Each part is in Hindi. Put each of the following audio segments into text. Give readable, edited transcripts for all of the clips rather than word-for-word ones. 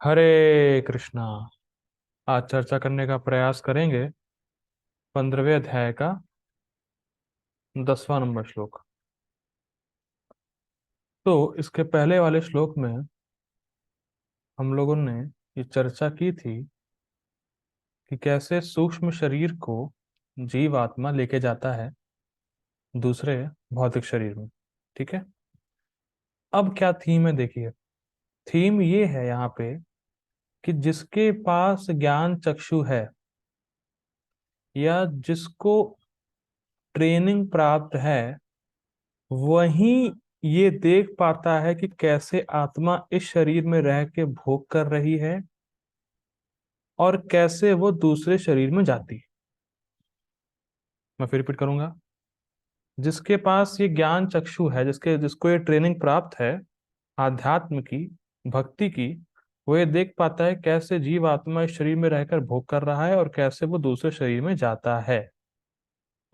हरे कृष्णा। आज चर्चा करने का प्रयास करेंगे 15वें अध्याय का 10वां नंबर श्लोक। तो इसके पहले वाले श्लोक में हम लोगों ने ये चर्चा की थी कि कैसे सूक्ष्म शरीर को जीव आत्मा लेके जाता है दूसरे भौतिक शरीर में। ठीक है। अब क्या थीम है देखिए। थीम ये है यहाँ पे कि जिसके पास ज्ञान चक्षु है या जिसको ट्रेनिंग प्राप्त है वही ये देख पाता है कि कैसे आत्मा इस शरीर में रह के भोग कर रही है और कैसे वो दूसरे शरीर में जाती है। मैं फिर रिपीट करूंगा। जिसके पास ये ज्ञान चक्षु है, जिसको ये ट्रेनिंग प्राप्त है आध्यात्म की, भक्ति की, वो ये देख पाता है कैसे जीव आत्मा इस शरीर में रहकर भोग कर रहा है और कैसे वो दूसरे शरीर में जाता है।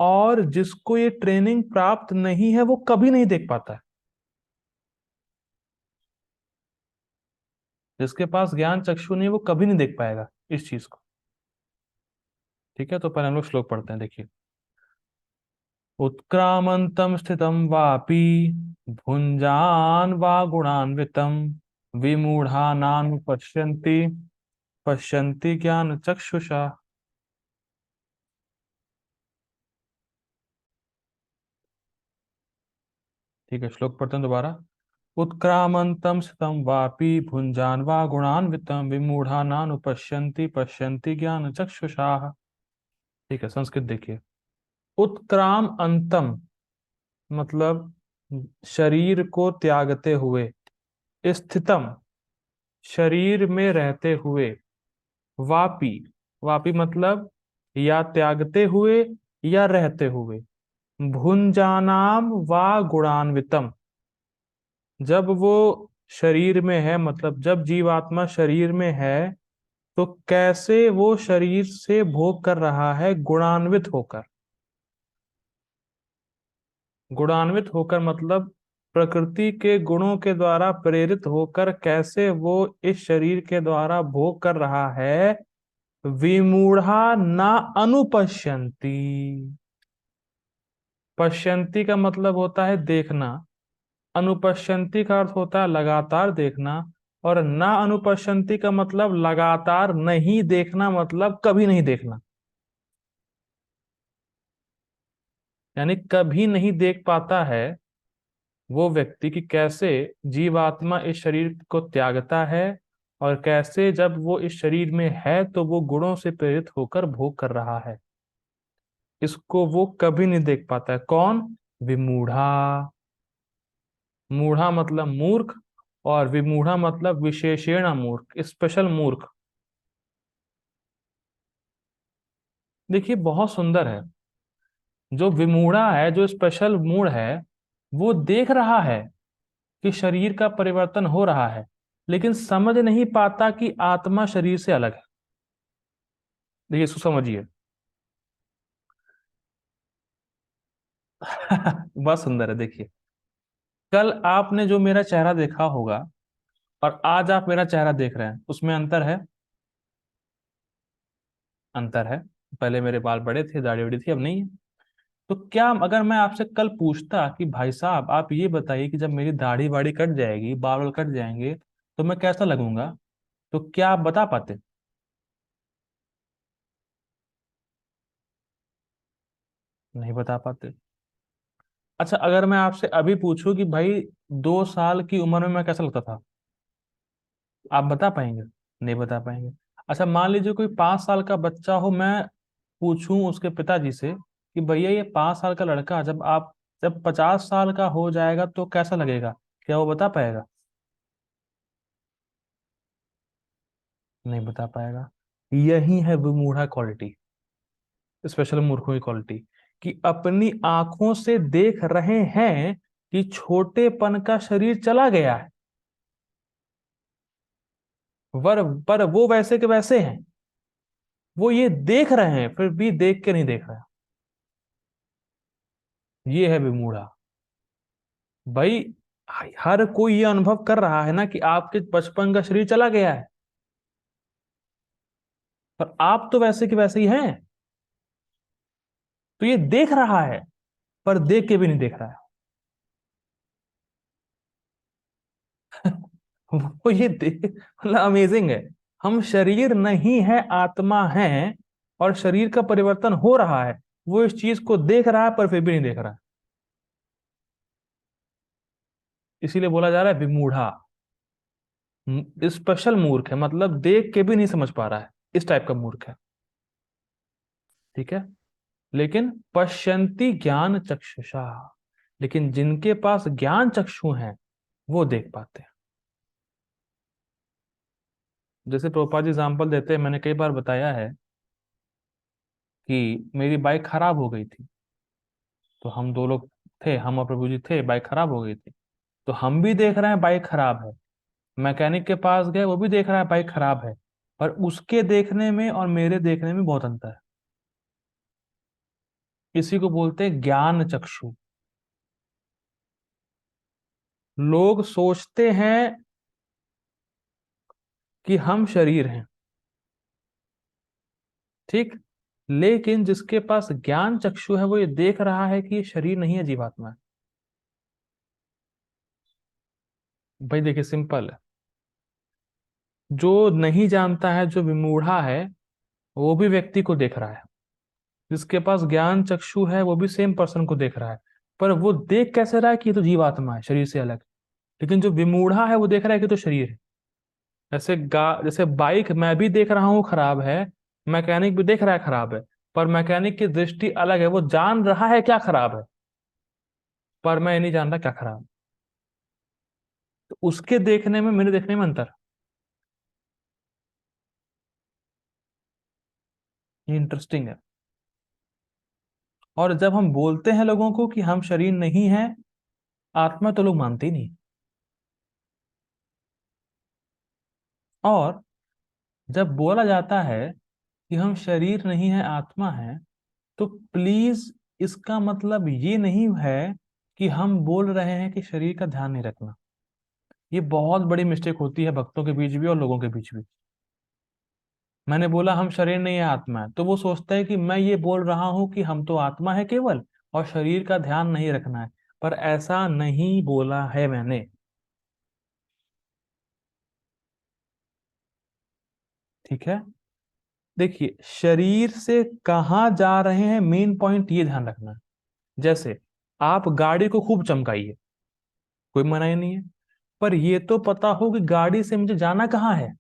और जिसको ये ट्रेनिंग प्राप्त नहीं है वो कभी नहीं देख पाता है। जिसके पास ज्ञान चक्षु नहीं वो कभी नहीं देख पाएगा इस चीज को। ठीक है, तो पहले हम लोग श्लोक पढ़ते हैं। देखिए। उत्क्रामंतम स्थितम वापि भुंजान वा गुणान्वितम विमूढ़ानानुपश्यन्ति पश्यन्ति ज्ञान चक्षुषा। ठीक है, श्लोक पढ़ते हैं दोबारा। उत्क्रामंतम स्थितम वापि भुंजान वा गुणान्वितम विमूढ़ानानुपश्यन्ति पश्यन्ति ज्ञान चक्षुषा। ठीक है, संस्कृत देखिए। उत्क्राम अंतम मतलब शरीर को त्यागते हुए, स्थितम शरीर में रहते हुए, वापी वापी मतलब या त्यागते हुए या रहते हुए, भुंजानाम वा गुणान्वितम जब वो शरीर में है, मतलब जब जीवात्मा शरीर में है तो कैसे वो शरीर से भोग कर रहा है गुणान्वित होकर। गुणान्वित होकर मतलब प्रकृति के गुणों के द्वारा प्रेरित होकर कैसे वो इस शरीर के द्वारा भोग कर रहा है। विमूढ़ा ना अनुपश्यंती। पश्यंती का मतलब होता है देखना, अनुपश्यंती का अर्थ होता है लगातार देखना, और ना अनुपश्यंती का मतलब लगातार नहीं देखना, मतलब कभी नहीं देखना। यानी कभी नहीं देख पाता है वो व्यक्ति कि कैसे जीवात्मा इस शरीर को त्यागता है और कैसे जब वो इस शरीर में है तो वो गुणों से प्रेरित होकर भोग कर रहा है। इसको वो कभी नहीं देख पाता है। कौन? विमूढ़ा। मूढ़ा मतलब मूर्ख, और विमूढ़ा मतलब विशेषण मूर्ख, स्पेशल मूर्ख। देखिए बहुत सुंदर है। जो विमूढ़ा है, जो स्पेशल मूड है, वो देख रहा है कि शरीर का परिवर्तन हो रहा है लेकिन समझ नहीं पाता कि आत्मा शरीर से अलग है। देखिए इसको समझिए। बहुत सुंदर है। देखिए, कल आपने जो मेरा चेहरा देखा होगा और आज आप मेरा चेहरा देख रहे हैं, उसमें अंतर है। अंतर है। पहले मेरे बाल बड़े थे, दाढ़ी बड़ी थी, अब नहीं है। तो क्या अगर मैं आपसे कल पूछता कि भाई साहब आप ये बताइए कि जब मेरी दाढ़ी वाड़ी कट जाएगी, बाल वाल कट जाएंगे, तो मैं कैसा लगूंगा, तो क्या आप बता पाते? नहीं बता पाते। अच्छा, अगर मैं आपसे अभी पूछूं कि भाई 2 साल की उम्र में मैं कैसा लगता था, आप बता पाएंगे? नहीं बता पाएंगे। अच्छा, मान लीजिए कोई 5 साल का बच्चा हो, मैं पूछूं उसके पिताजी से कि भैया ये 5 साल का लड़का जब 50 साल का हो जाएगा तो कैसा लगेगा, क्या वो बता पाएगा? नहीं बता पाएगा। यही है विमूढ़ा क्वालिटी, स्पेशल मूर्खों की क्वालिटी, कि अपनी आंखों से देख रहे हैं कि छोटेपन का शरीर चला गया है, पर वो वैसे के वैसे हैं। वो ये देख रहे हैं फिर भी देख के नहीं देख रहे हैं। ये है विमूढ़ा। भाई हर कोई ये अनुभव कर रहा है ना कि आपके बचपन का शरीर चला गया है, पर आप तो वैसे के वैसे ही हैं। तो ये देख रहा है, पर देख के भी नहीं देख रहा है। वो ये देख, मतलब अमेजिंग है। हम शरीर नहीं है, आत्मा है, और शरीर का परिवर्तन हो रहा है। वो इस चीज को देख रहा है पर फिर भी नहीं देख रहा है। इसीलिए बोला जा रहा है विमूढ़ा। स्पेशल मूर्ख है, मतलब देख के भी नहीं समझ पा रहा है, इस टाइप का मूर्ख है। ठीक है। लेकिन पश्यन्ति ज्ञान चक्षुषा, लेकिन जिनके पास ज्ञान चक्षु हैं वो देख पाते हैं। जैसे प्रभुपाद जी एग्जाम्पल देते हैं, मैंने कई बार बताया है कि मेरी बाइक खराब हो गई थी। तो हम दो लोग थे, हम और प्रभु जी थे, बाइक खराब हो गई थी। तो हम भी देख रहे हैं बाइक खराब है, मैकेनिक के पास गए, वो भी देख रहा है बाइक खराब है। पर उसके देखने में और मेरे देखने में बहुत अंतर है। इसी को बोलते हैं ज्ञान चक्षु। लोग सोचते हैं कि हम शरीर हैं, ठीक। लेकिन जिसके पास ज्ञान चक्षु है वो ये देख रहा है कि ये शरीर नहीं है, जीवात्मा है। भाई देखिए, सिंपल है। जो नहीं जानता है, जो विमूढ़ा है, वो भी व्यक्ति को देख रहा है। जिसके पास ज्ञान चक्षु है वो भी सेम पर्सन को देख रहा है। पर वो देख कैसे रहा है कि ये तो जीवात्मा है, शरीर से अलग। लेकिन जो विमूढ़ा है वो देख रहा है कि तो शरीर है। जैसे बाइक मैं भी देख रहा हूँ खराब है, मैकेनिक भी देख रहा है खराब है। पर मैकेनिक की दृष्टि अलग है, वो जान रहा है क्या खराब है, पर मैं ये नहीं जान रहा क्या खराब है। तो उसके देखने में मेरे देखने में अंतर। ये इंटरेस्टिंग है। और जब हम बोलते हैं लोगों को कि हम शरीर नहीं है, आत्मा, तो लोग मानते ही नहीं। और जब बोला जाता है कि हम शरीर नहीं है, आत्मा है, तो प्लीज, इसका मतलब ये नहीं है कि हम बोल रहे हैं कि शरीर का ध्यान नहीं रखना। ये बहुत बड़ी मिस्टेक होती है भक्तों के बीच भी और लोगों के बीच भी। मैंने बोला हम शरीर नहीं है, आत्मा है, तो वो सोचता है कि मैं ये बोल रहा हूं कि हम तो आत्मा है केवल, और शरीर का ध्यान नहीं रखना है। पर ऐसा नहीं बोला है मैंने। ठीक है। देखिए, शरीर से कहाँ जा रहे हैं, मेन पॉइंट ये ध्यान रखना है। जैसे आप गाड़ी को खूब चमकाइए, कोई मनाही नहीं है। पर ये तो पता हो कि गाड़ी से मुझे जाना कहाँ है।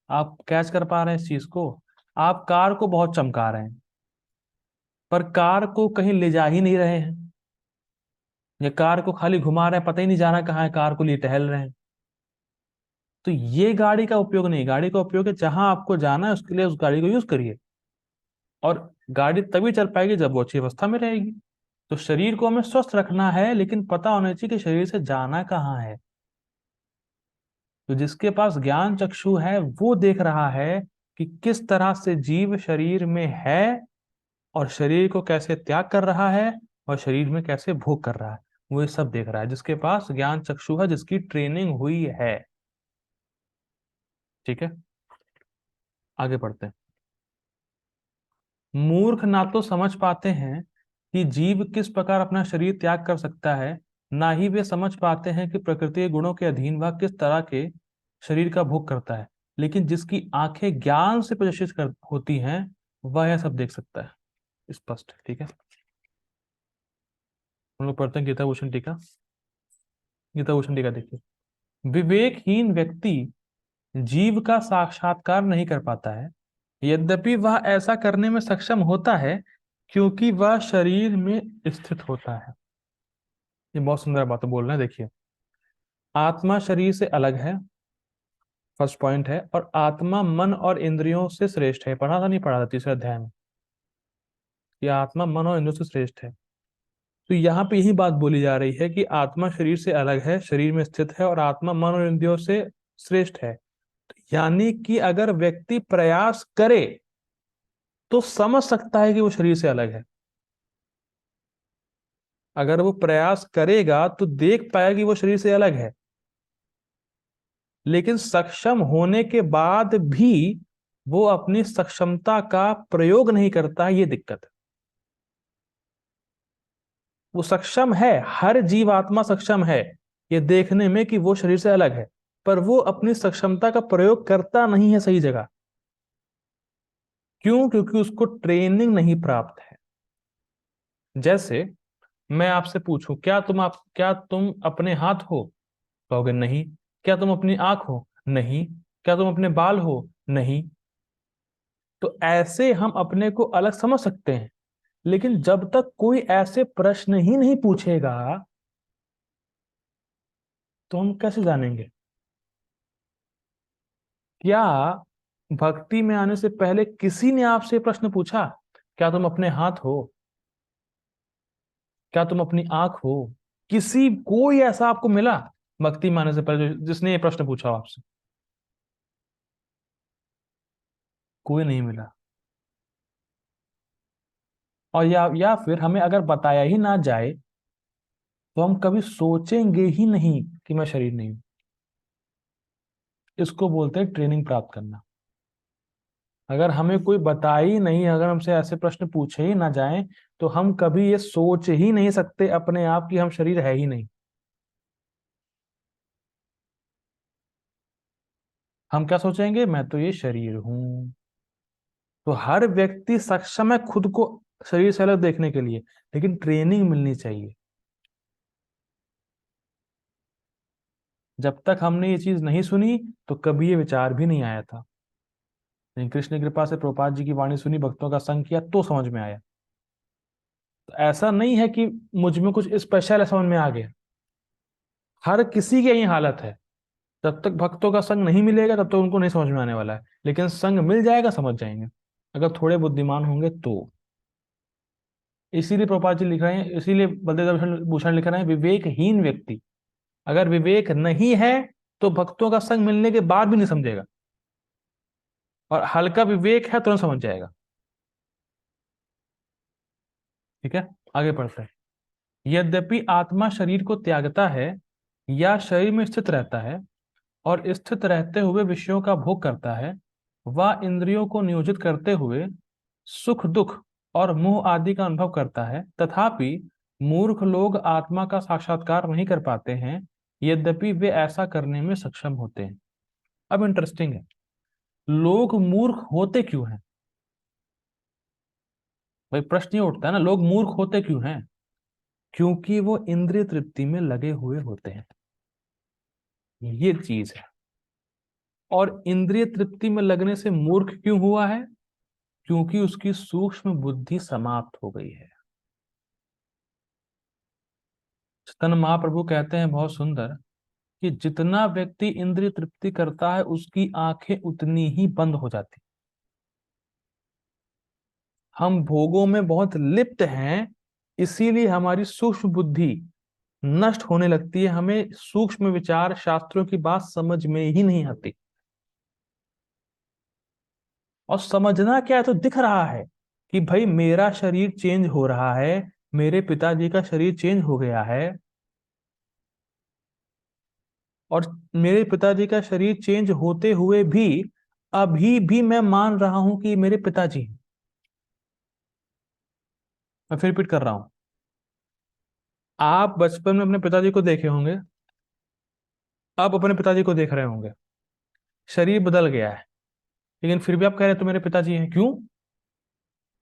आप कैच कर पा रहे हैं इस चीज को? आप कार को बहुत चमका रहे हैं, पर कार को कहीं ले जा ही नहीं रहे हैं। या कार को खाली घुमा रहे हैं, पता ही नहीं जाना कहाँ है, कार को लिए टहल रहे हैं। तो ये गाड़ी का उपयोग नहीं। गाड़ी का उपयोग है जहां आपको जाना है, उसके लिए उस गाड़ी को यूज करिए। और गाड़ी तभी चल पाएगी जब वो अच्छी अवस्था में रहेगी। तो शरीर को हमें स्वस्थ रखना है, लेकिन पता होना चाहिए कि शरीर से जाना कहाँ है। तो जिसके पास ज्ञान चक्षु है वो देख रहा है कि किस तरह से जीव शरीर में है, और शरीर को कैसे त्याग कर रहा है, और शरीर में कैसे भोग कर रहा है। वो ये सब देख रहा है, जिसके पास ज्ञान चक्षु है, जिसकी ट्रेनिंग हुई है। ठीक है। आगे बढ़ते हैं। मूर्ख ना तो समझ पाते हैं कि जीव किस प्रकार अपना शरीर त्याग कर सकता है, ना ही वे समझ पाते हैं कि प्रकृति के गुणों के अधीन वह किस तरह के शरीर का भोग करता है। लेकिन जिसकी आंखें ज्ञान से प्रकाशित होती हैं, वह यह सब देख सकता है स्पष्ट। ठीक है। हम लोग पढ़ते हैं गीता भूषण टीका। गीता भूषण टीका देखिए। विवेकहीन व्यक्ति जीव का साक्षात्कार नहीं कर पाता है, यद्यपि वह ऐसा करने में सक्षम होता है, क्योंकि वह शरीर में स्थित होता है। ये बहुत सुंदर बात बोल रहे हैं, देखिए। आत्मा शरीर से अलग है, फर्स्ट पॉइंट है। और आत्मा मन और इंद्रियों से श्रेष्ठ है। पढ़ा था, नहीं पढ़ा था तीसरे अध्याय में कि आत्मा मन और इंद्रियों से श्रेष्ठ है। तो यहाँ पे यही बात बोली जा रही है कि आत्मा शरीर से अलग है, शरीर में स्थित है, और आत्मा मन और इंद्रियों से श्रेष्ठ है। यानी कि अगर व्यक्ति प्रयास करे तो समझ सकता है कि वो शरीर से अलग है। अगर वो प्रयास करेगा तो देख पाएगा कि वो शरीर से अलग है। लेकिन सक्षम होने के बाद भी वो अपनी सक्षमता का प्रयोग नहीं करता, ये दिक्कत है। वो सक्षम है, हर जीवात्मा सक्षम है ये देखने में कि वो शरीर से अलग है, पर वो अपनी सक्षमता का प्रयोग करता नहीं है सही जगह। क्यों? क्योंकि उसको ट्रेनिंग नहीं प्राप्त है। जैसे मैं आपसे पूछूं, क्या तुम अपने हाथ हो? कहोगे नहीं। क्या तुम अपनी आंख हो? नहीं। क्या तुम अपने बाल हो? नहीं। तो ऐसे हम अपने को अलग समझ सकते हैं, लेकिन जब तक कोई ऐसे प्रश्न ही नहीं पूछेगा तो हम कैसे जानेंगे? क्या भक्ति में आने से पहले किसी ने आपसे प्रश्न पूछा, क्या तुम अपने हाथ हो? क्या तुम अपनी आंख हो? कोई ऐसा आपको मिला भक्ति में आने से पहले जिसने ये प्रश्न पूछा हो आपसे? कोई नहीं मिला। और या फिर हमें अगर बताया ही ना जाए तो हम कभी सोचेंगे ही नहीं कि मैं शरीर नहीं हूं। इसको बोलते हैं ट्रेनिंग प्राप्त करना। अगर हमें कोई बताए ही नहीं, अगर हमसे ऐसे प्रश्न पूछे ही ना जाएं, तो हम कभी ये सोच ही नहीं सकते अपने आप कि हम शरीर है ही नहीं। हम क्या सोचेंगे? मैं तो ये शरीर हूं। तो हर व्यक्ति सक्षम है खुद को शरीर से अलग देखने के लिए, लेकिन ट्रेनिंग मिलनी चाहिए। जब तक हमने ये चीज नहीं सुनी तो कभी ये विचार भी नहीं आया था। लेकिन कृष्ण की कृपा से प्रभुपाद जी की वाणी सुनी, भक्तों का संग किया तो समझ में आया। तो ऐसा नहीं है कि मुझ में कुछ स्पेशल है समझ में आ गया। हर किसी की यही हालत है। जब तक भक्तों का संग नहीं मिलेगा तब तक उनको नहीं समझ में आने वाला है, लेकिन संग मिल जाएगा समझ जाएंगे, अगर थोड़े बुद्धिमान होंगे तो। इसीलिए प्रभुपाद जी लिख रहे हैं, इसीलिए बलदेव भूषण लिख रहे हैं, विवेकहीन व्यक्ति अगर विवेक नहीं है तो भक्तों का संग मिलने के बाद भी नहीं समझेगा, और हल्का विवेक है तुरंत समझ जाएगा। ठीक है, आगे पढ़ते हैं। यद्यपि आत्मा शरीर को त्यागता है या शरीर में स्थित रहता है और स्थित रहते हुए विषयों का भोग करता है, वह इंद्रियों को नियोजित करते हुए सुख दुख और मोह आदि का अनुभव करता है, तथापि मूर्ख लोग आत्मा का साक्षात्कार नहीं कर पाते हैं, यद्यपि वे ऐसा करने में सक्षम होते हैं। अब इंटरेस्टिंग है, लोग मूर्ख होते क्यों हैं? भाई प्रश्न ये उठता है ना, लोग मूर्ख होते क्यों हैं? क्योंकि वो इंद्रिय तृप्ति में लगे हुए होते हैं, ये चीज है। और इंद्रिय तृप्ति में लगने से मूर्ख क्यों हुआ है? क्योंकि उसकी सूक्ष्म बुद्धि समाप्त हो गई है। चैतन्य महाप्रभु कहते हैं बहुत सुंदर कि जितना व्यक्ति इंद्रिय तृप्ति करता है उसकी आंखें उतनी ही बंद हो जाती। हम भोगों में बहुत लिप्त हैं, इसीलिए हमारी सूक्ष्म बुद्धि नष्ट होने लगती है, हमें सूक्ष्म विचार शास्त्रों की बात समझ में ही नहीं आती। और समझना क्या है, तो दिख रहा है कि भाई मेरा शरीर चेंज हो रहा है, मेरे पिताजी का शरीर चेंज हो गया है, और मेरे पिताजी का शरीर चेंज होते हुए भी अभी भी मैं मान रहा हूं कि मेरे पिताजी हैं। मैं फिर रिपीट कर रहा हूं, आप बचपन में अपने पिताजी को देखे होंगे, आप अपने पिताजी को देख रहे होंगे, शरीर बदल गया है, लेकिन फिर भी आप कह रहे हैं तो मेरे पिताजी हैं। क्यों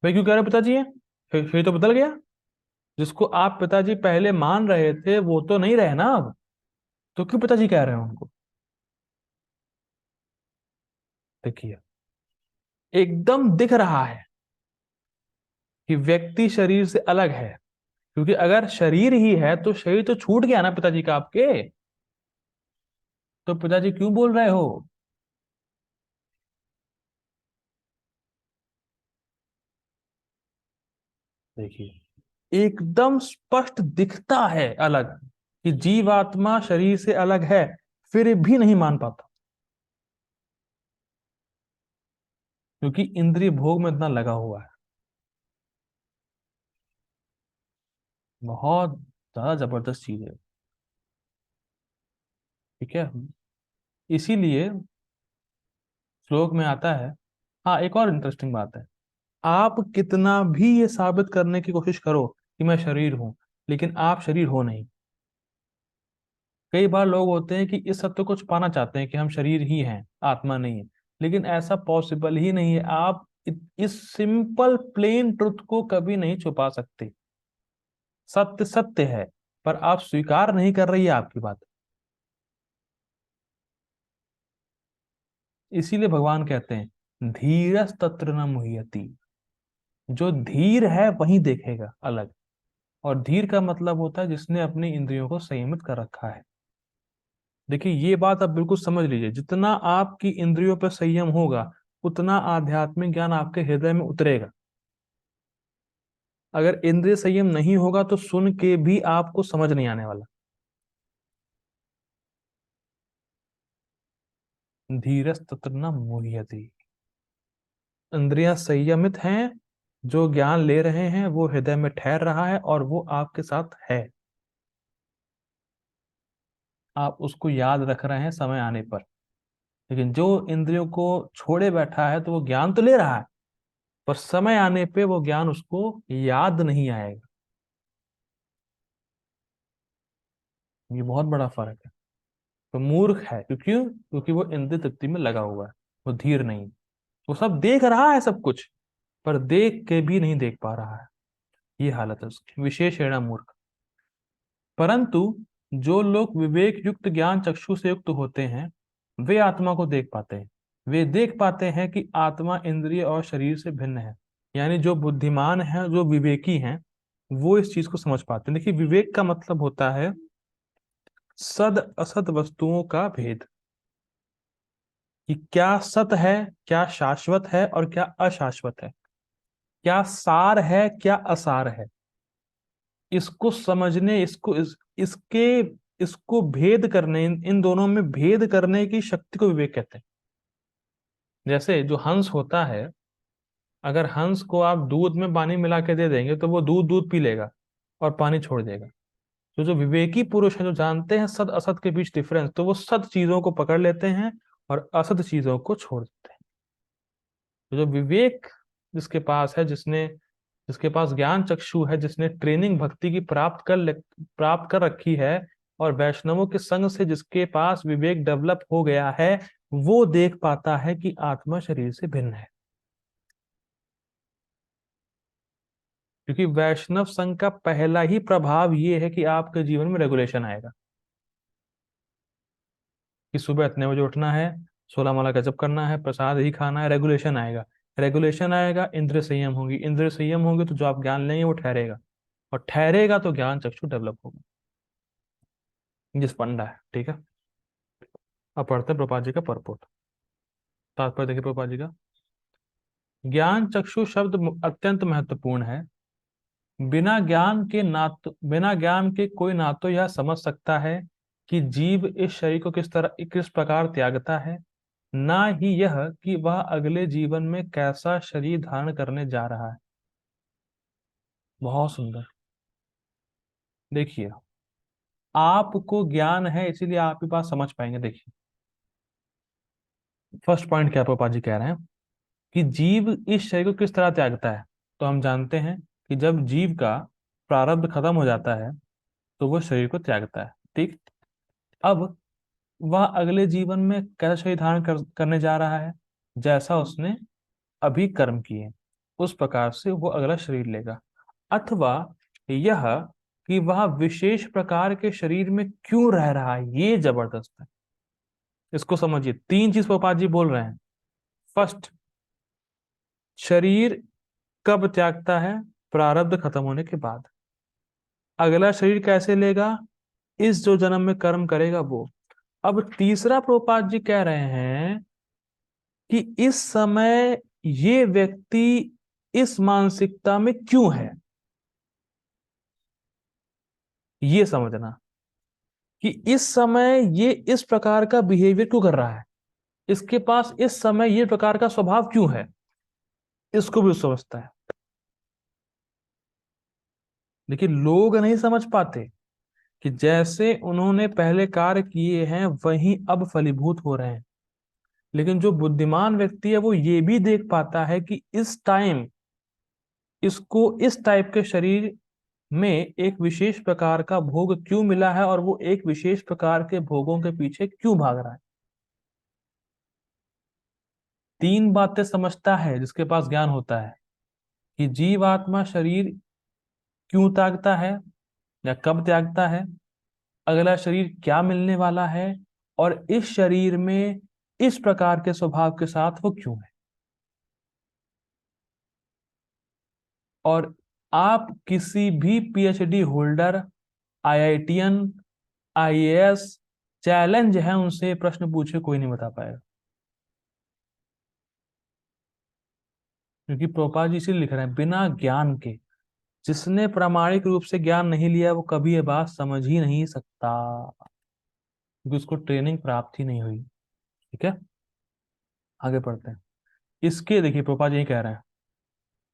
भाई, क्यों कह रहे हो पिताजी हैं? फिर तो बदल गया। जिसको आप पिताजी पहले मान रहे थे वो तो नहीं रहे ना अब, तो क्यों पिताजी कह रहे हो उनको? देखिए, एकदम दिख रहा है कि व्यक्ति शरीर से अलग है, क्योंकि अगर शरीर ही है तो शरीर तो छूट गया ना पिताजी का आपके, तो पिताजी क्यों बोल रहे हो? देखिए, एकदम स्पष्ट दिखता है अलग, कि जीवात्मा शरीर से अलग है, फिर भी नहीं मान पाता, क्योंकि इंद्रिय भोग में इतना लगा हुआ है। बहुत ज्यादा जबरदस्त चीज है। ठीक है, इसीलिए श्लोक में आता है। हाँ, एक और इंटरेस्टिंग बात है, आप कितना भी ये साबित करने की कोशिश करो कि मैं शरीर हूं, लेकिन आप शरीर हो नहीं। कई बार लोग होते हैं कि इस सत्य को छुपाना चाहते हैं कि हम शरीर ही हैं, आत्मा नहीं है, लेकिन ऐसा पॉसिबल ही नहीं है। आप इस सिंपल प्लेन ट्रुथ को कभी नहीं छुपा सकते। सत्य सत्य है, पर आप स्वीकार नहीं कर रही है आपकी बात। इसीलिए भगवान कहते हैं धीरस तत्र न मुह्यति। जो धीर है वही देखेगा अलग। और धीर का मतलब होता है जिसने अपनी इंद्रियों को संयमित कर रखा है। देखिए, ये बात आप बिल्कुल समझ लीजिए, जितना आपकी इंद्रियों पर संयम होगा उतना आध्यात्मिक ज्ञान आपके हृदय में उतरेगा। अगर इंद्रिय संयम नहीं होगा तो सुन के भी आपको समझ नहीं आने वाला। धीरस तत्र न मुह्यति। इंद्रियां संयमित हैं, जो ज्ञान ले रहे हैं वो हृदय में ठहर रहा है और वो आपके साथ है। आप उसको याद रख रहे हैं समय आने पर। लेकिन जो इंद्रियों को छोड़े बैठा है तो वो ज्ञान तो ले रहा है, पर समय आने पे वो ज्ञान उसको याद नहीं आएगा। ये बहुत बड़ा फर्क है। तो मूर्ख है, क्योंकि वो इंद्रिय तृप्ति में लगा हुआ है। वो धीर नहीं। वो सब देख रहा है सब कुछ, पर देख के भी नहीं देख पा रहा है। ये हालत है उसकी, विशेषण मूर्ख। परंतु जो लोग विवेक युक्त ज्ञान चक्षु से युक्त होते हैं वे आत्मा को देख पाते हैं। वे देख पाते हैं कि आत्मा इंद्रिय और शरीर से भिन्न है। यानी जो बुद्धिमान है, जो विवेकी हैं, वो इस चीज को समझ पाते हैं। देखिए, विवेक का मतलब होता है सद असत वस्तुओं का भेद, कि क्या सत है, क्या शाश्वत है और क्या अशाश्वत है, क्या सार है क्या असार है। इसको समझने, इसके इसको भेद करने, इन दोनों में भेद करने की शक्ति को विवेक कहते हैं। जैसे जो हंस होता है, अगर हंस को आप दूध में पानी मिला के दे देंगे तो वो दूध दूध पी लेगा और पानी छोड़ देगा। तो जो विवेकी पुरुष है, जो जानते हैं सत असत के बीच डिफरेंस, तो वो सत चीजों को पकड़ लेते हैं और असत चीजों को छोड़ देते हैं। तो जो विवेक जिसके पास है, जिसके पास ज्ञान चक्षु है, जिसने ट्रेनिंग भक्ति की प्राप्त कर रखी है, और वैष्णवों के संग से जिसके पास विवेक डेवलप हो गया है, वो देख पाता है कि आत्मा शरीर से भिन्न है। क्योंकि वैष्णव संघ का पहला ही प्रभाव ये है कि आपके जीवन में रेगुलेशन आएगा, कि सुबह इतने बजे उठना है, 16 माला का जप करना है, प्रसाद ही खाना है। रेगुलेशन आएगा। रेगुलेशन आएगा, इंद्रिय संयम होगी। इंद्रिय संयम होगी तो जो आप ज्ञान लेंगे वो ठहरेगा, और ठहरेगा तो ज्ञान चक्षु डेवलप होगा। जिस फंडा है, ठीक है। अब पढ़ते हैं प्रभुपाद जी का परपोट। तात्पर्य देखिए प्रभुपाद जी का। ज्ञान चक्षु शब्द अत्यंत महत्वपूर्ण है। बिना ज्ञान के कोई ना तो यह समझ सकता है कि जीव इस शरीर को किस प्रकार त्यागता है, ना ही यह कि वह अगले जीवन में कैसा शरीर धारण करने जा रहा है। बहुत सुंदर। देखिए, आपको ज्ञान है इसीलिए आप ये बात समझ पाएंगे। देखिए, फर्स्ट पॉइंट क्या पापा जी कह रहे हैं कि जीव इस शरीर को किस तरह त्यागता है। तो हम जानते हैं कि जब जीव का प्रारब्ध खत्म हो जाता है तो वो शरीर को त्यागता है, ठीक। अब वह अगले जीवन में कैसा शरीर धारण करने जा रहा है, जैसा उसने अभी कर्म किए उस प्रकार से वो अगला शरीर लेगा। अथवा यह कि वह विशेष प्रकार के शरीर में क्यों रह रहा है, ये जबरदस्त है। इसको समझिए, तीन चीज गोपाल जी बोल रहे हैं। फर्स्ट, शरीर कब त्यागता है? प्रारब्ध खत्म होने के बाद। अगला शरीर कैसे लेगा? इस जो जन्म में कर्म करेगा वो। अब तीसरा प्रोपात जी कह रहे हैं कि इस समय ये व्यक्ति इस मानसिकता में क्यों है, ये समझना, कि इस समय ये इस प्रकार का बिहेवियर क्यों कर रहा है, इसके पास इस समय ये प्रकार का स्वभाव क्यों है, इसको भी समझता है। लेकिन लोग नहीं समझ पाते। कि जैसे उन्होंने पहले कार्य किए हैं वही अब फलीभूत हो रहे हैं। लेकिन जो बुद्धिमान व्यक्ति है वो ये भी देख पाता है कि इस टाइम इसको इस टाइप के शरीर में एक विशेष प्रकार का भोग क्यों मिला है और वो एक विशेष प्रकार के भोगों के पीछे क्यों भाग रहा है। तीन बातें समझता है जिसके पास ज्ञान होता है, कि जीवात्मा शरीर क्यों त्यागता है या कब त्यागता है, अगला शरीर क्या मिलने वाला है, और इस शरीर में इस प्रकार के स्वभाव के साथ वो क्यों है। और आप किसी भी PhD holder, IITian, IAS, challenge है उनसे ये प्रश्न पूछे, कोई नहीं बता पाएगा। क्योंकि प्रोपा जी इसीलिए लिख रहे हैं बिना ज्ञान के। जिसने प्रामाणिक रूप से ज्ञान नहीं लिया वो कभी ये बात समझ ही नहीं सकता, क्योंकि उसको ट्रेनिंग प्राप्त ही नहीं हुई। ठीक है, आगे पढ़ते हैं। इसके देखिए प्रोपा जी यही कह रहे हैं,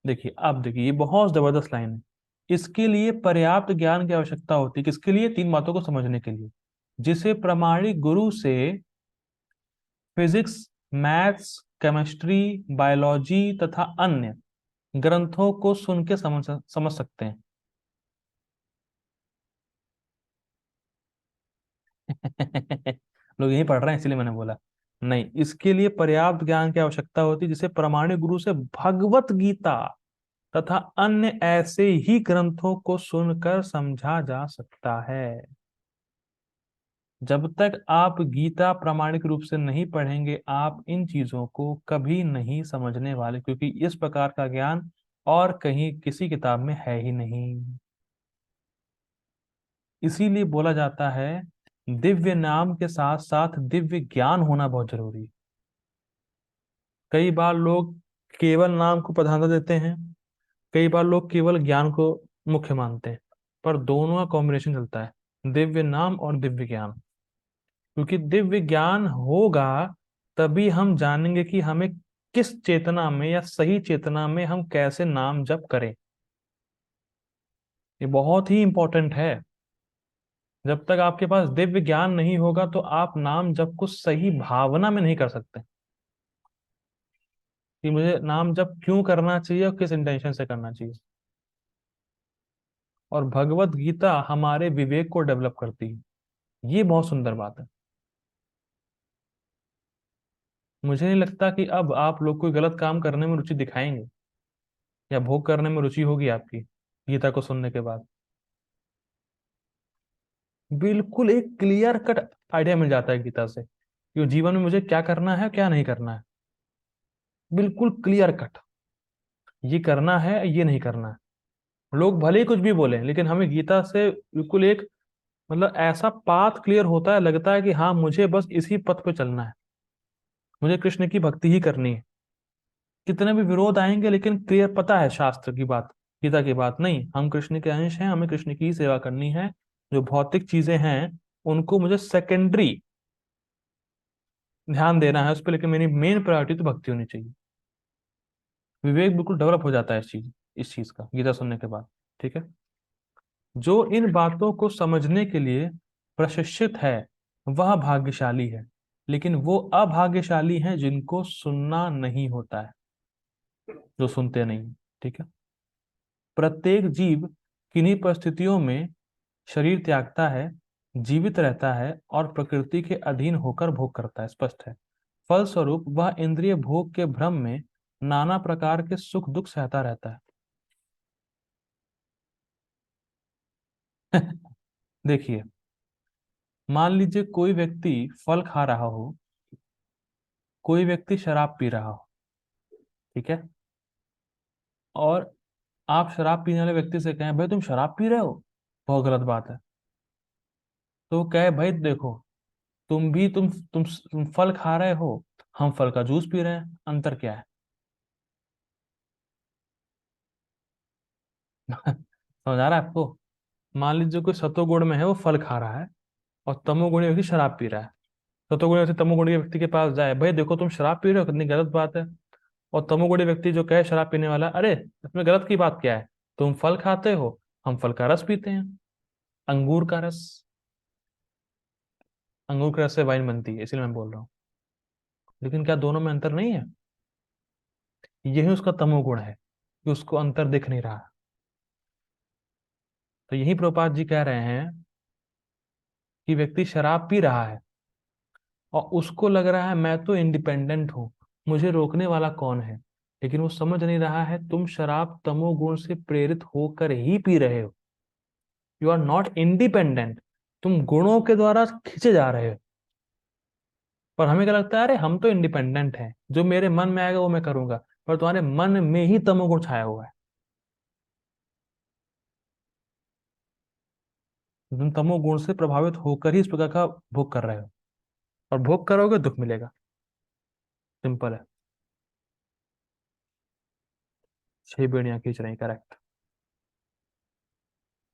देखिए अब देखिए ये बहुत जबरदस्त लाइन है। इसके लिए पर्याप्त ज्ञान की आवश्यकता होती है, किसके लिए? तीन बातों को समझने के लिए, जिसे प्रामाणिक गुरु से फिजिक्स, मैथ्स, केमिस्ट्री, बायोलॉजी तथा अन्य ग्रंथों को सुन के समझ सकते हैं। लोग यही पढ़ रहे हैं इसलिए मैंने बोला। नहीं, इसके लिए पर्याप्त ज्ञान की आवश्यकता होती है, जिसे प्रामाणिक गुरु से भगवत गीता तथा अन्य ऐसे ही ग्रंथों को सुनकर समझा जा सकता है। जब तक आप गीता प्रामाणिक रूप से नहीं पढ़ेंगे आप इन चीजों को कभी नहीं समझने वाले, क्योंकि इस प्रकार का ज्ञान और कहीं किसी किताब में है ही नहीं। इसीलिए बोला जाता है दिव्य नाम के साथ साथ दिव्य ज्ञान होना बहुत जरूरी है। कई बार लोग केवल नाम को प्राधान्यता देते हैं, कई बार लोग केवल ज्ञान को मुख्य मानते हैं, पर दोनों का कॉम्बिनेशन चलता है, दिव्य नाम और दिव्य ज्ञान। क्योंकि दिव्य ज्ञान होगा तभी हम जानेंगे कि हमें किस चेतना में या सही चेतना में हम कैसे नाम जप करें। ये बहुत ही इंपॉर्टेंट है। जब तक आपके पास दिव्य ज्ञान नहीं होगा तो आप नाम जप को सही भावना में नहीं कर सकते, कि मुझे नाम जप क्यों करना चाहिए और किस इंटेंशन से करना चाहिए। और भगवत गीता हमारे विवेक को डेवलप करती है, ये बहुत सुंदर बात है। मुझे नहीं लगता कि अब आप लोग कोई गलत काम करने में रुचि दिखाएंगे या भोग करने में रुचि होगी आपकी गीता को सुनने के बाद। बिल्कुल एक क्लियर कट आइडिया मिल जाता है गीता से कि जीवन में मुझे क्या करना है क्या नहीं करना है। बिल्कुल क्लियर कट, ये करना है ये नहीं करना है। लोग भले ही कुछ भी बोले लेकिन हमें गीता से बिल्कुल एक मतलब ऐसा पाथ क्लियर होता है, लगता है कि हाँ मुझे बस इसी पथ पे चलना है, मुझे कृष्ण की भक्ति ही करनी है। कितने भी विरोध आएंगे लेकिन क्लियर पता है शास्त्र की बात, गीता की बात, नहीं हम कृष्ण के अंश हैं, हमें कृष्ण की ही सेवा करनी है। जो भौतिक चीजें हैं उनको मुझे सेकेंडरी ध्यान देना है उस पर, लेकिन मेरी मेन प्रायोरिटी तो भक्ति होनी चाहिए। विवेक बिल्कुल डेवलप हो जाता है इस चीज का गीता सुनने के बाद। ठीक है, जो इन बातों को समझने के लिए प्रशिक्षित है वह भाग्यशाली है, लेकिन वो अभाग्यशाली हैं जिनको सुनना नहीं होता है, जो सुनते नहीं। ठीक है, प्रत्येक जीव किन्हीं परिस्थितियों में शरीर त्यागता है, जीवित रहता है और प्रकृति के अधीन होकर भोग करता है, स्पष्ट है। फलस्वरूप वह इंद्रिय भोग के भ्रम में नाना प्रकार के सुख दुख सहता रहता है। देखिए, मान लीजिए कोई व्यक्ति फल खा रहा हो, कोई व्यक्ति शराब पी रहा हो, ठीक है, और आप शराब पीने वाले व्यक्ति से कहें भाई तुम शराब पी रहे हो, बहुत गलत बात है। तो वो कहे भाई देखो, तुम भी तुम फल खा रहे हो, हम फल का जूस पी रहे हैं, अंतर क्या है? समझ आ रहा है आपको? मान लीजिए कोई सतोगुण में है, वो फल खा रहा है, और तमोगुणी व्यक्ति शराब पी रहा है। सतोगुणी व्यक्ति तमोगुणी व्यक्ति के पास जाए, भाई देखो तुम शराब पी रहे हो, कितनी गलत बात है। और तमोगुणी व्यक्ति जो कहे शराब पीने वाला, अरे इसमें गलत की बात क्या है, तुम फल खाते हो, हम फल का रस पीते हैं। अंगूर का रस, अंगूर के रस से वाइन बनती है, इसलिए मैं बोल रहा हूँ। लेकिन क्या दोनों में अंतर नहीं है? यही उसका तमोगुण है कि उसको अंतर दिख नहीं रहा। तो यही प्रभुपाद जी कह रहे हैं कि व्यक्ति शराब पी रहा है और उसको लग रहा है मैं तो इंडिपेंडेंट हूं, मुझे रोकने वाला कौन है। लेकिन वो समझ नहीं रहा है तुम शराब तमोगुण से प्रेरित होकर ही पी रहे हो। यू आर नॉट इंडिपेंडेंट, तुम गुणों के द्वारा खींचे जा रहे हो। पर हमें क्या लगता है, अरे हम तो इंडिपेंडेंट हैं, जो मेरे मन में आएगा वो मैं करूंगा। पर तुम्हारे मन में ही तमोगुण छाया हुआ है। तुम तमोगुण से प्रभावित होकर ही इस प्रकार का भोग कर रहे हो, और भोग करोगे दुख मिलेगा। सिंपल है। 6 बेड़ियां खींच रही, करेक्ट।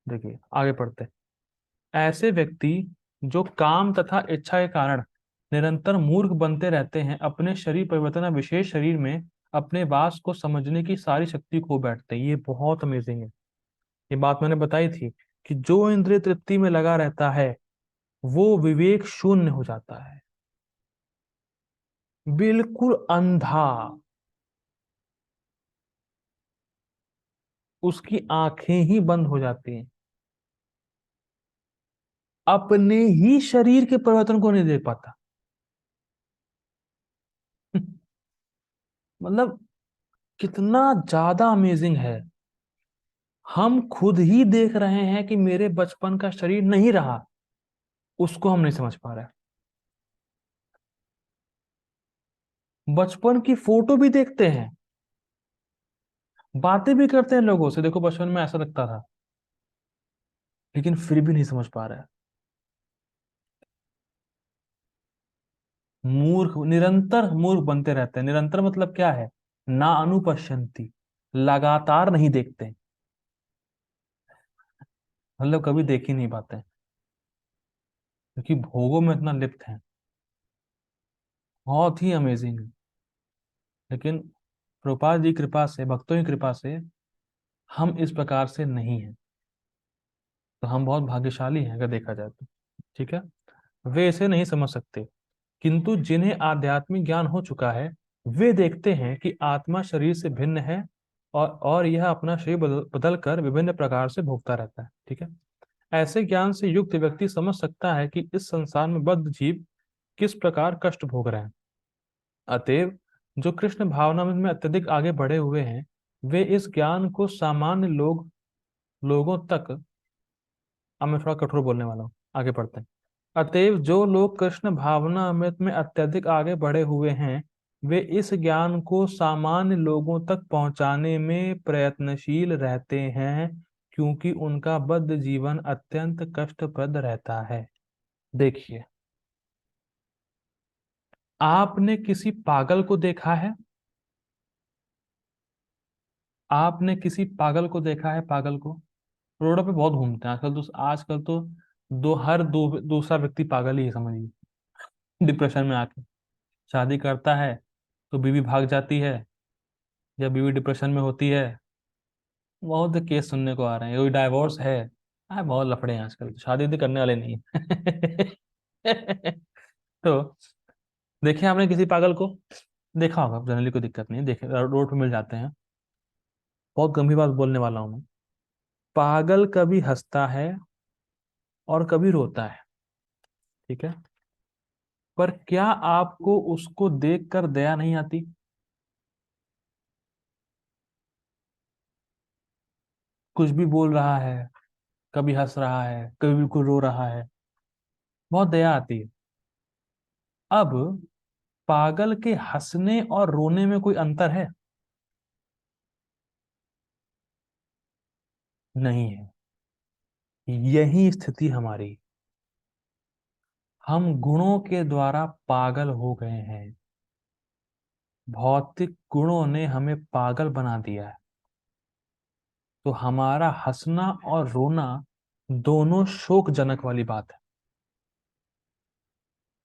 देखिए आगे पढ़ते हैं। ऐसे व्यक्ति जो काम तथा इच्छा के कारण निरंतर मूर्ख बनते रहते हैं, अपने शरीर परिवर्तन या विशेष शरीर में अपने वास को समझने की सारी शक्ति खो बैठते हैं। ये बहुत अमेजिंग है। ये बात मैंने बताई थी कि जो इंद्रिय तृप्ति में लगा रहता है वो विवेक शून्य हो जाता है, बिल्कुल अंधा। उसकी आंखें ही बंद हो जाती हैं, अपने ही शरीर के परिवर्तन को नहीं देख पाता। मतलब कितना ज्यादा अमेजिंग है। हम खुद ही देख रहे हैं कि मेरे बचपन का शरीर नहीं रहा, उसको हम नहीं समझ पा रहे। बचपन की फोटो भी देखते हैं, बातें भी करते हैं लोगों से, देखो बचपन में ऐसा लगता था, लेकिन फिर भी नहीं समझ पा रहे। मूर्ख, निरंतर मूर्ख बनते रहते हैं। निरंतर मतलब क्या है? ना अनुपश्यंती, लगातार नहीं देखते, मतलब कभी देख ही नहीं पाते, क्योंकि भोगों में इतना लिप्त है। बहुत ही अमेजिंग है। लेकिन प्रभुपाद जी कृपा से, भक्तों की कृपा से हम इस प्रकार से नहीं हैं। तो हम बहुत भाग्यशाली हैं अगर देखा जाए तो। ठीक है। वे इसे नहीं समझ सकते, किंतु जिन्हें आध्यात्मिक ज्ञान हो चुका है वे देखते हैं कि आत्मा शरीर से भिन्न है, और यह अपना शरीर बदल कर विभिन्न प्रकार से भोगता रहता है। ठीक है। ऐसे ज्ञान से युक्त व्यक्ति समझ सकता है कि इस संसार में बद्ध जीव किस प्रकार कष्ट भोग रहे हैं। अतएव जो कृष्ण भावना में अत्यधिक आगे बढ़े हुए हैं वे इस ज्ञान को सामान्य लोगों तक। अब मैं थोड़ा कठोर बोलने वाला हूँ, आगे पढ़ते हैं। अतएव जो लोग कृष्ण भावना अमृत में अत्यधिक आगे बढ़े हुए हैं वे इस ज्ञान को सामान्य लोगों तक पहुंचाने में प्रयत्नशील रहते हैं, क्योंकि उनका बद्ध जीवन अत्यंत कष्टप्रद रहता है। देखिए, आपने किसी पागल को देखा है? आपने किसी पागल को देखा है? पागल को रोडों पे बहुत घूमते हैं आजकल। तो दूसरा व्यक्ति पागल ही है, समझिए। डिप्रेशन में आके शादी करता है तो बीवी भाग जाती है, या बीवी डिप्रेशन में होती है। बहुत केस सुनने को आ रहे हैं, कोई डाइवोर्स है। बहुत लफड़े हैं आजकल, तो शादी भी करने वाले नहीं है। तो देखिए, आपने किसी पागल को देखा होगा, जनरली कोई दिक्कत नहीं, देखे रोड पे मिल जाते हैं। बहुत गंभीर बात बोलने वाला हूँ मैं। पागल कभी हंसता है और कभी रोता है। ठीक है। पर क्या आपको उसको देखकर दया नहीं आती? कुछ भी बोल रहा है, कभी हंस रहा है, कभी बिल्कुल रो रहा है, बहुत दया आती है। अब पागल के हंसने और रोने में कोई अंतर है? नहीं है। यही स्थिति हमारी, हम गुणों के द्वारा पागल हो गए हैं। भौतिक गुणों ने हमें पागल बना दिया है। तो हमारा हंसना और रोना दोनों शोकजनक वाली बात है,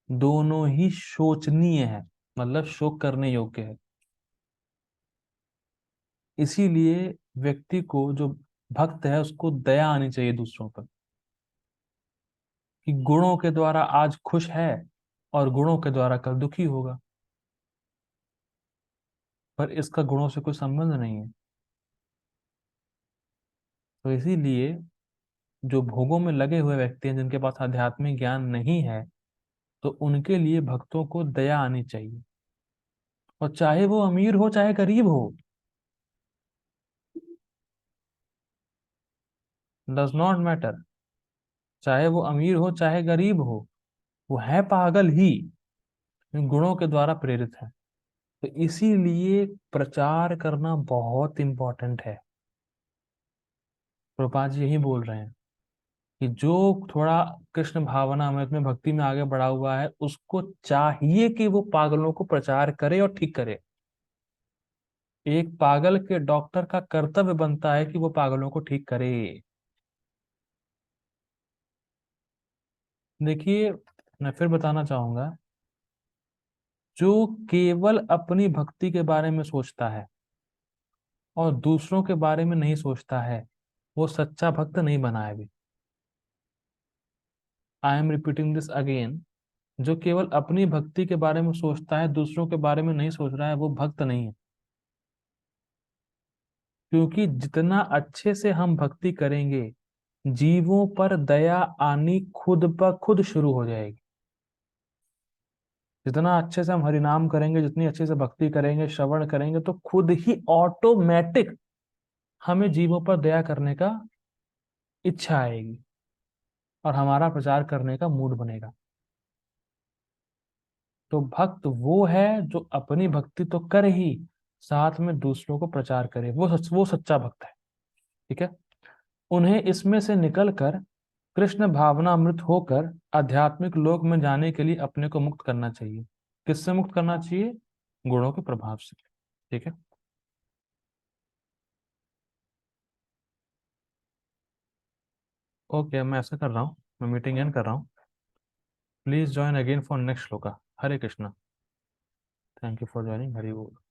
दोनों ही शोचनीय है, मतलब शोक करने योग्य है। इसीलिए व्यक्ति को, जो भक्त है, उसको दया आनी चाहिए दूसरों पर। कि गुणों के द्वारा आज खुश है और गुणों के द्वारा कल दुखी होगा, पर इसका गुणों से कोई संबंध नहीं है। तो इसीलिए जो भोगों में लगे हुए व्यक्ति हैं, जिनके पास आध्यात्मिक ज्ञान नहीं है, तो उनके लिए भक्तों को दया आनी चाहिए। और चाहे वो अमीर हो चाहे गरीब हो, डज नॉट मैटर। चाहे वो अमीर हो चाहे गरीब हो, वो है पागल ही, गुणों के द्वारा प्रेरित है। तो इसीलिए प्रचार करना बहुत इंपॉर्टेंट है। प्रभुपाद जी यही बोल रहे हैं कि जो थोड़ा कृष्ण भावना में भक्ति में आगे बढ़ा हुआ है, उसको चाहिए कि वो पागलों को प्रचार करे और ठीक करे। एक पागल के डॉक्टर का कर्तव्य बनता है कि वो पागलों को ठीक करे। देखिए, मैं फिर बताना चाहूंगा, जो केवल अपनी भक्ति के बारे में सोचता है और दूसरों के बारे में नहीं सोचता है, वो सच्चा भक्त नहीं बना है अभी। I am repeating this again. जो केवल अपनी भक्ति के बारे में सोचता है, दूसरों के बारे में नहीं सोच रहा है, वो भक्त नहीं है। क्योंकि जितना अच्छे से हम भक्ति करेंगे, जीवों पर दया आनी खुद ब खुद शुरू हो जाएगी। जितना अच्छे से हम हरिनाम करेंगे, जितनी अच्छे से भक्ति करेंगे, श्रवण करेंगे, तो खुद ही ऑटोमेटिक हमें जीवों पर दया करने का इच्छा आएगी और हमारा प्रचार करने का मूड बनेगा। तो भक्त वो है जो अपनी भक्ति तो करे ही, साथ में दूसरों को प्रचार करे, वो सच्चा भक्त है। ठीक है। उन्हें इसमें से निकलकर कृष्ण भावनामृत होकर आध्यात्मिक लोक में जाने के लिए अपने को मुक्त करना चाहिए। किससे मुक्त करना चाहिए? गुणों के प्रभाव से। ठीक है। ओके, मैं ऐसा कर रहा हूँ, मैं मीटिंग एंड कर रहा हूँ। Please join again for next shloka. Hare Krishna. Thank you for joining. Hari बोल।